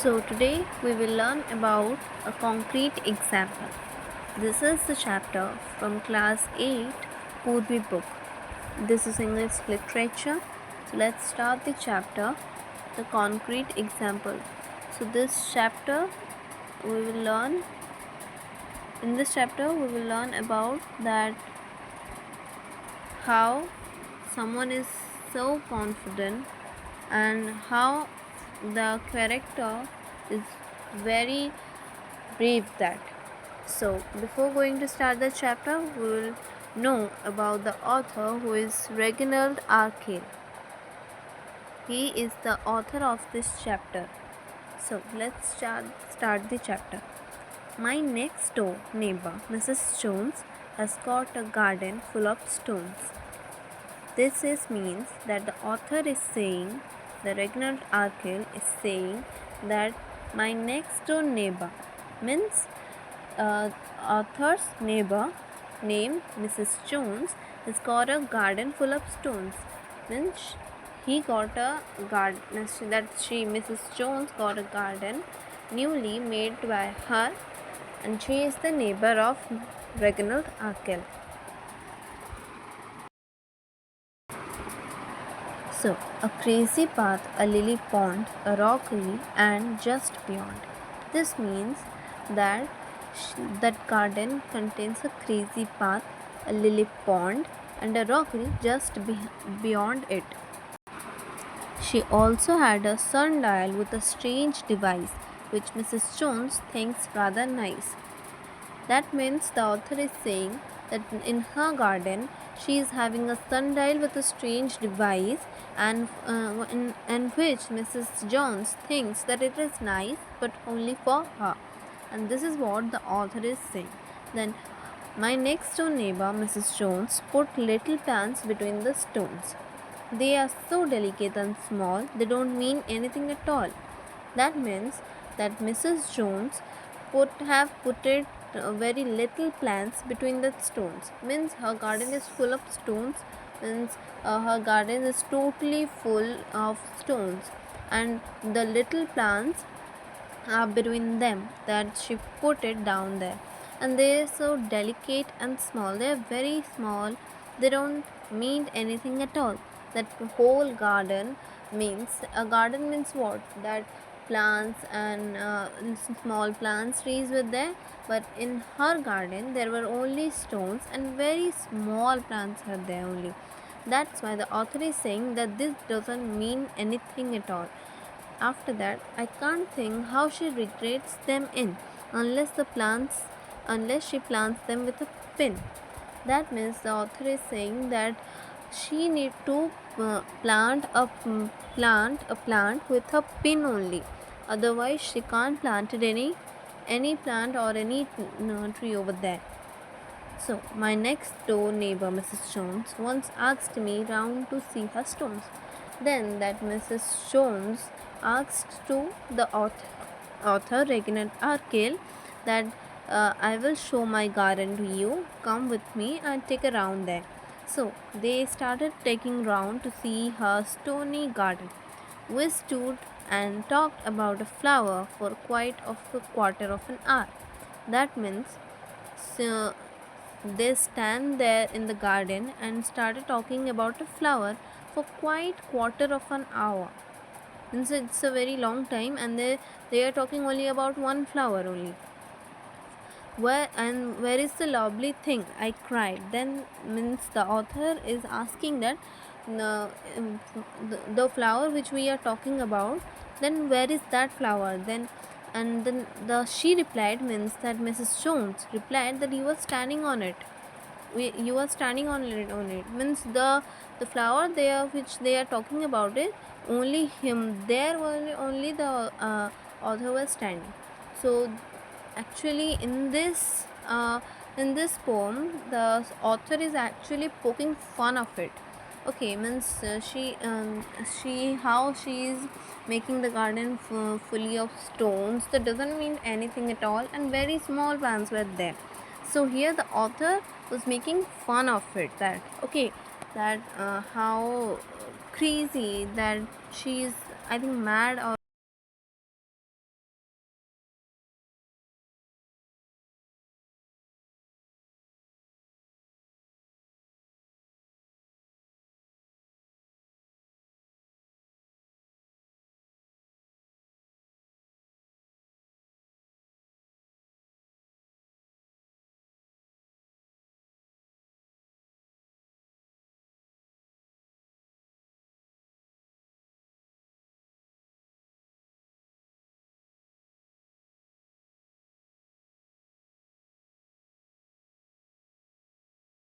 So today we will learn about a concrete example. This is the chapter from class 8 Poorvi book. This is English literature. So let's start the chapter, the concrete example. So we will learn in this chapter we will learn about that how someone is so confident and how the character is very brave that. So before going to start the chapter, we will know about the author, who is Reginald Arkell. He is the author of this chapter. So let's start the chapter. My next door neighbor, Mrs. Jones, has got a garden full of stones. Means that the author is saying, the Reginald Arkell is saying that my next door neighbor means author's neighbor named Mrs. Jones has got a garden full of stones. Means he got a garden Mrs. Jones got a garden newly made by her, and she is the neighbor of Reginald Arkell. So, a crazy path, a lily pond, a rockery, and just beyond. This means that that garden contains a crazy path, a lily pond, and a rockery just beyond it. She also had a sundial with a strange device, which Mrs. Jones thinks rather nice. That means the author is saying that in her garden she is having a sundial with a strange device, and which Mrs. Jones thinks that it is nice, but only for her. And this is what the author is saying. Then my next door neighbor, Mrs. Jones, put little plants between the stones. They are so delicate and small, they don't mean anything at all. That means that Mrs. Jones have put it very little plants between the stones. Means her garden is full of stones. Means her garden is totally full of stones, and the little plants are between them, that she put it down there. And they are so delicate and small. They are very small. They don't mean anything at all. That whole garden means, a garden means what? That plants and small plants, trees were there, but in her garden there were only stones and very small plants are there only. That's why the author is saying that this doesn't mean anything at all. After that, I can't think how she regrets them in, unless she plants them with a pin. That means the author is saying that she need to plant a plant with a pin only. Otherwise, she can't plant any plant or any tree over there. So, my next door neighbor, Mrs. Jones, once asked me round to see her stones. Then that Mrs. Jones asked to the author Reginald Arkell that I will show my garden to you. Come with me and take a round there. So they started taking round to see her stony garden. We stood and talked about a flower for quite of a quarter of an hour. That means, so they stand there in the garden and started talking about a flower for quite quarter of an hour. Means it's a very long time, and they are talking only about one flower only. Where is the lovely thing? I cried. Then means the author is asking that the flower which we are talking about, then where is that flower? Then she replied, means that Mrs. Jones replied that you were standing on it. You are standing on it. Means the flower there which they are talking about it, only him there, only the author was standing. So actually in this poem, the author is actually poking fun of it. Okay, means how she is making the garden fully of stones, that doesn't mean anything at all, and very small plants were there. So here the author was making fun of it, that okay, that how crazy, that she is, I think, mad or